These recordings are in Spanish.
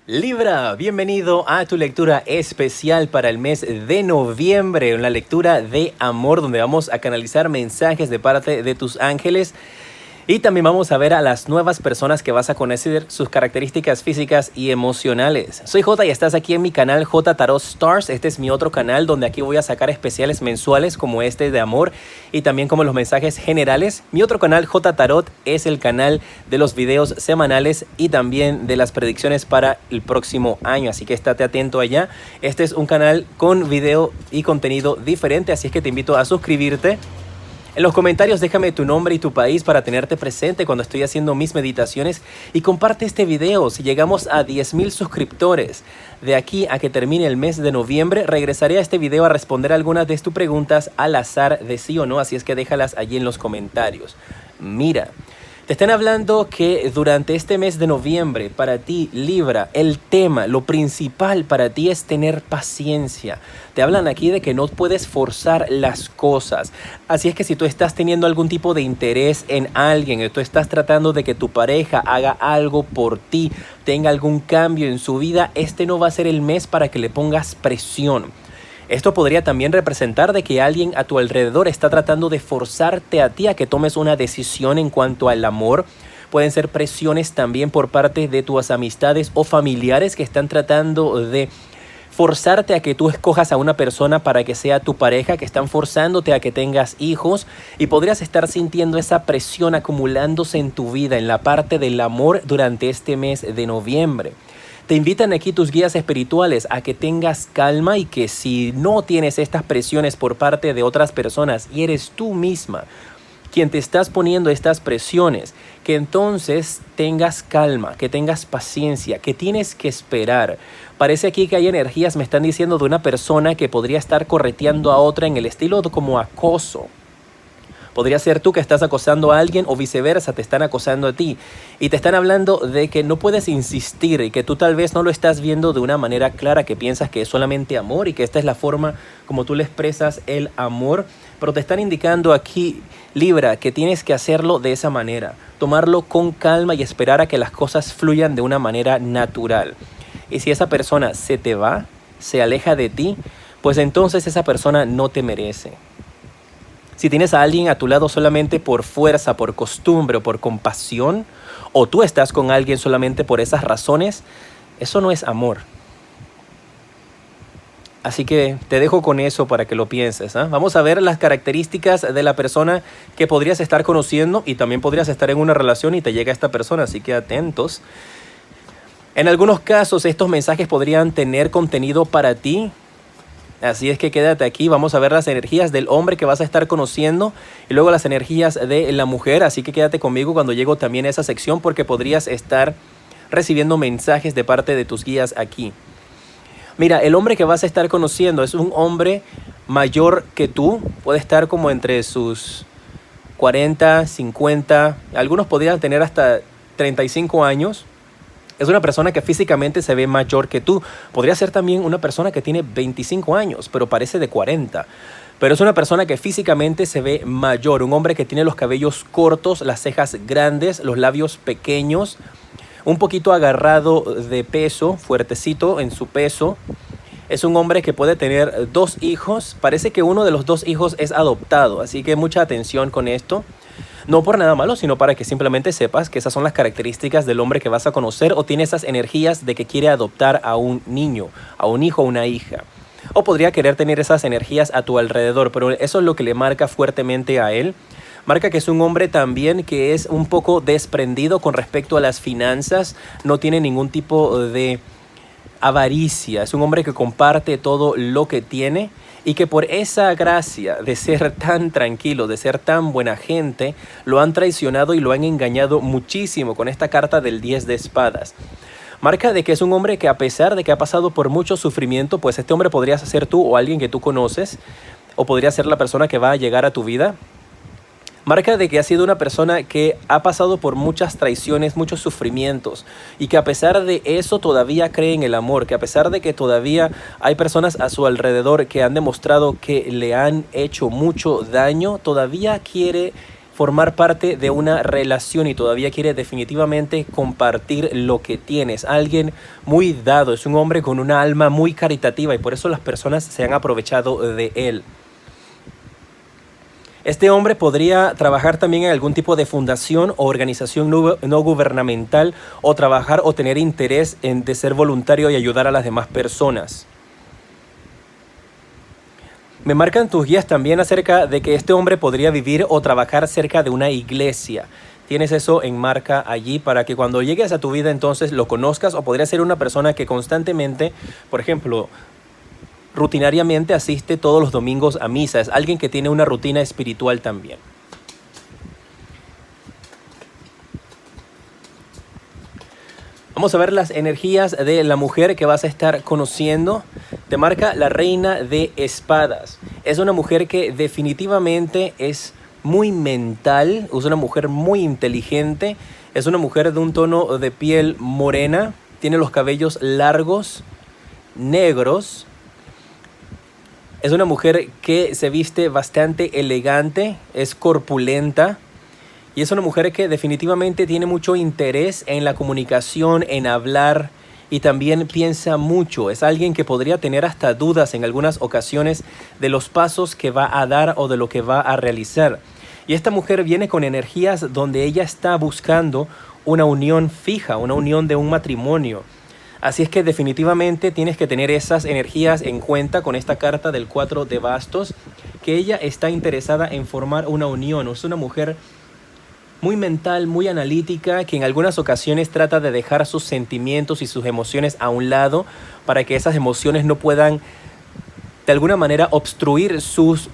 Libra, bienvenido a tu lectura especial para el mes de noviembre, una lectura de amor donde vamos a canalizar mensajes de parte de tus ángeles y también vamos a ver a las nuevas personas que vas a conocer, sus características físicas y emocionales. Soy J y estás aquí en mi canal J Tarot Stars. Este es mi otro canal donde aquí voy a sacar especiales mensuales como este de amor y también como los mensajes generales. Mi otro canal J Tarot es el canal de los videos semanales y también de las predicciones para el próximo año, así que estate atento allá. Este es un canal con video y contenido diferente, así es que te invito a suscribirte. En los comentarios déjame tu nombre y tu país para tenerte presente cuando estoy haciendo mis meditaciones y comparte este video. Si llegamos a 10,000 suscriptores de aquí a que termine el mes de noviembre, regresaré a este video a responder algunas de tus preguntas al azar de sí o no, así es que déjalas allí en los comentarios. Mira, te están hablando que durante este mes de noviembre, para ti, Libra, el tema, lo principal para ti es tener paciencia. Te hablan aquí de que no puedes forzar las cosas. Así es que si tú estás teniendo algún tipo de interés en alguien, o tú estás tratando de que tu pareja haga algo por ti, tenga algún cambio en su vida, este no va a ser el mes para que le pongas presión. Esto podría también representar de que alguien a tu alrededor está tratando de forzarte a ti a que tomes una decisión en cuanto al amor. Pueden ser presiones también por parte de tus amistades o familiares que están tratando de forzarte a que tú escojas a una persona para que sea tu pareja, que están forzándote a que tengas hijos y podrías estar sintiendo esa presión acumulándose en tu vida, en la parte del amor durante este mes de noviembre. Te invitan aquí tus guías espirituales a que tengas calma y que si no tienes estas presiones por parte de otras personas y eres tú misma quien te estás poniendo estas presiones, que entonces tengas calma, que tengas paciencia, que tienes que esperar. Parece aquí que hay energías, me están diciendo, de una persona que podría estar correteando a otra en el estilo como acoso. Podría ser tú que estás acosando a alguien o viceversa, te están acosando a ti. Y te están hablando de que no puedes insistir y que tú tal vez no lo estás viendo de una manera clara, que piensas que es solamente amor y que esta es la forma como tú le expresas el amor. Pero te están indicando aquí, Libra, que tienes que hacerlo de esa manera. Tomarlo con calma y esperar a que las cosas fluyan de una manera natural. Y si esa persona se te va, se aleja de ti, pues entonces esa persona no te merece. Si tienes a alguien a tu lado solamente por fuerza, por costumbre o por compasión, o tú estás con alguien solamente por esas razones, eso no es amor. Así que te dejo con eso para que lo pienses, ¿eh? Vamos a ver las características de la persona que podrías estar conociendo y también podrías estar en una relación y te llega esta persona, así que atentos. En algunos casos estos mensajes podrían tener contenido para ti. Así es que quédate aquí, vamos a ver las energías del hombre que vas a estar conociendo y luego las energías de la mujer, así que quédate conmigo cuando llego también a esa sección porque podrías estar recibiendo mensajes de parte de tus guías aquí. Mira, el hombre que vas a estar conociendo es un hombre mayor que tú, puede estar como entre sus 40, 50, algunos podrían tener hasta 35 años. Es una persona que físicamente se ve mayor que tú. Podría ser también una persona que tiene 25 años, pero parece de 40. Pero es una persona que físicamente se ve mayor. Un hombre que tiene los cabellos cortos, las cejas grandes, los labios pequeños, un poquito agarrado de peso, fuertecito en su peso. Es un hombre que puede tener 2 hijos. Parece que uno de los 2 hijos es adoptado, así que mucha atención con esto. No por nada malo, sino para que simplemente sepas que esas son las características del hombre que vas a conocer o tiene esas energías de que quiere adoptar a un niño, a un hijo o una hija. O podría querer tener esas energías a tu alrededor, pero eso es lo que le marca fuertemente a él. Marca que es un hombre también que es un poco desprendido con respecto a las finanzas, no tiene ningún tipo de avaricia, es un hombre que comparte todo lo que tiene y que por esa gracia de ser tan tranquilo, de ser tan buena gente, lo han traicionado y lo han engañado muchísimo con esta carta del 10 de espadas. Marca de que es un hombre que a pesar de que ha pasado por mucho sufrimiento, pues este hombre podría ser tú o alguien que tú conoces, o podría ser la persona que va a llegar a tu vida. Marca de que ha sido una persona que ha pasado por muchas traiciones, muchos sufrimientos y que a pesar de eso todavía cree en el amor, que a pesar de que todavía hay personas a su alrededor que han demostrado que le han hecho mucho daño, todavía quiere formar parte de una relación y todavía quiere definitivamente compartir lo que tienes. Alguien muy dado, es un hombre con una alma muy caritativa y por eso las personas se han aprovechado de él. Este hombre podría trabajar también en algún tipo de fundación o organización no gubernamental o trabajar o tener interés de ser voluntario y ayudar a las demás personas. Me marcan tus guías también acerca de que este hombre podría vivir o trabajar cerca de una iglesia. Tienes eso en marca allí para que cuando llegues a tu vida entonces lo conozcas, o podría ser una persona que constantemente, por ejemplo, rutinariamente asiste todos los domingos a misa. Es alguien que tiene una rutina espiritual también. Vamos a ver las energías de la mujer que vas a estar conociendo. Te marca la reina de espadas. Es una mujer que definitivamente es muy mental, es una mujer muy inteligente, es una mujer de un tono de piel morena, tiene los cabellos largos, negros. Es una mujer que se viste bastante elegante, es corpulenta y es una mujer que definitivamente tiene mucho interés en la comunicación, en hablar y también piensa mucho. Es alguien que podría tener hasta dudas en algunas ocasiones de los pasos que va a dar o de lo que va a realizar. Y esta mujer viene con energías donde ella está buscando una unión fija, una unión de un matrimonio. Así es que definitivamente tienes que tener esas energías en cuenta con esta carta del 4 de bastos, que ella está interesada en formar una unión. Es una mujer muy mental, muy analítica, que en algunas ocasiones trata de dejar sus sentimientos y sus emociones a un lado para que esas emociones no puedan de alguna manera obstruir sus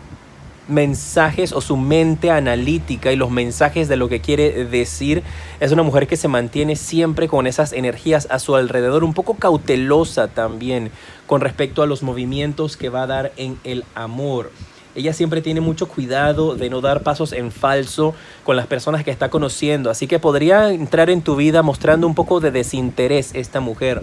mensajes o su mente analítica y los mensajes de lo que quiere decir. Es una mujer que se mantiene siempre con esas energías a su alrededor, un poco cautelosa también con respecto a los movimientos que va a dar en el amor. Ella siempre tiene mucho cuidado de no dar pasos en falso con las personas que está conociendo, así que podría entrar en tu vida mostrando un poco de desinterés esta mujer.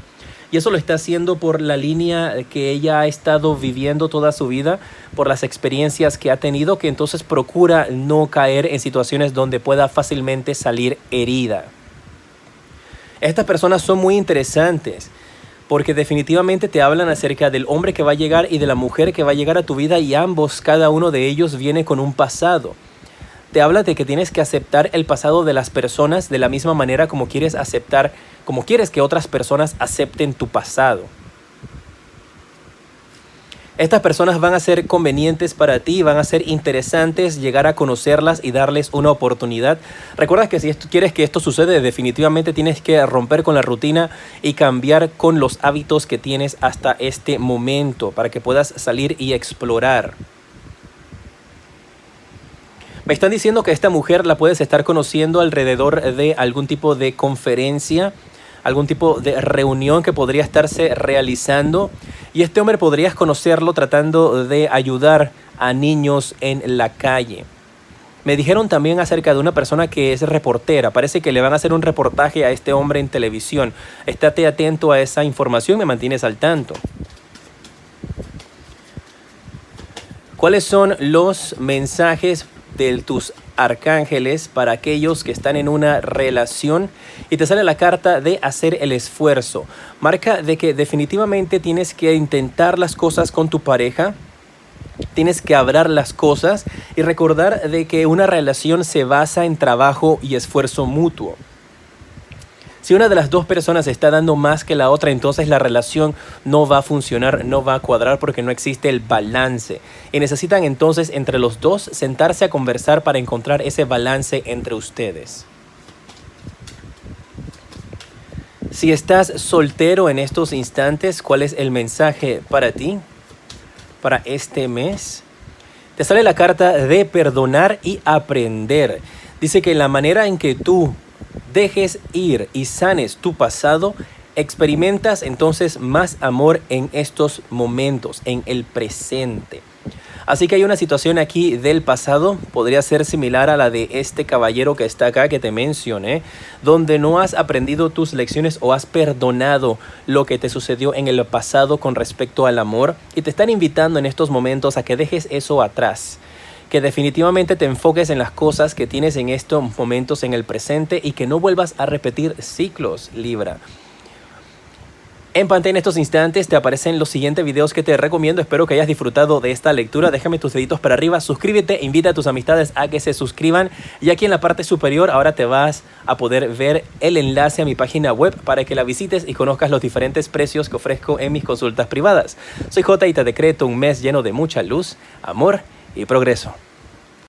Y eso lo está haciendo por la línea que ella ha estado viviendo toda su vida, por las experiencias que ha tenido, que entonces procura no caer en situaciones donde pueda fácilmente salir herida. Estas personas son muy interesantes porque definitivamente te hablan acerca del hombre que va a llegar y de la mujer que va a llegar a tu vida, y ambos, cada uno de ellos viene con un pasado. Te habla de que tienes que aceptar el pasado de las personas de la misma manera como quieres que otras personas acepten tu pasado. Estas personas van a ser convenientes para ti, van a ser interesantes llegar a conocerlas y darles una oportunidad. Recuerda que si quieres que esto suceda, definitivamente tienes que romper con la rutina y cambiar con los hábitos que tienes hasta este momento para que puedas salir y explorar. Me están diciendo que esta mujer la puedes estar conociendo alrededor de algún tipo de conferencia, algún tipo de reunión que podría estarse realizando, y este hombre podrías conocerlo tratando de ayudar a niños en la calle. Me dijeron también acerca de una persona que es reportera. Parece que le van a hacer un reportaje a este hombre en televisión. Estate atento a esa información, me mantienes al tanto. ¿Cuáles son los mensajes de tus arcángeles para aquellos que están en una relación? Y te sale la carta de hacer el esfuerzo. Marca de que definitivamente tienes que intentar las cosas con tu pareja, tienes que hablar las cosas y recordar de que una relación se basa en trabajo y esfuerzo mutuo. Si una de las dos personas está dando más que la otra, entonces la relación no va a funcionar, no va a cuadrar, porque no existe el balance. Y necesitan entonces entre los dos sentarse a conversar para encontrar ese balance entre ustedes. Si estás soltero en estos instantes, ¿cuál es el mensaje para ti, para este mes? Te sale la carta de perdonar y aprender. Dice que la manera en que tú dejes ir y sanes tu pasado, experimentas entonces más amor en estos momentos, en el presente. Así que hay una situación aquí del pasado, podría ser similar a la de este caballero que está acá, que te mencioné, donde no has aprendido tus lecciones o has perdonado lo que te sucedió en el pasado con respecto al amor, y te están invitando en estos momentos a que dejes eso atrás, que definitivamente te enfoques en las cosas que tienes en estos momentos en el presente y que no vuelvas a repetir ciclos, Libra. En pantalla en estos instantes te aparecen los siguientes videos que te recomiendo. Espero que hayas disfrutado de esta lectura. Déjame tus deditos para arriba, suscríbete, invita a tus amistades a que se suscriban. Y aquí en la parte superior ahora te vas a poder ver el enlace a mi página web para que la visites y conozcas los diferentes precios que ofrezco en mis consultas privadas. Soy J y te decreto un mes lleno de mucha luz, amor y progreso.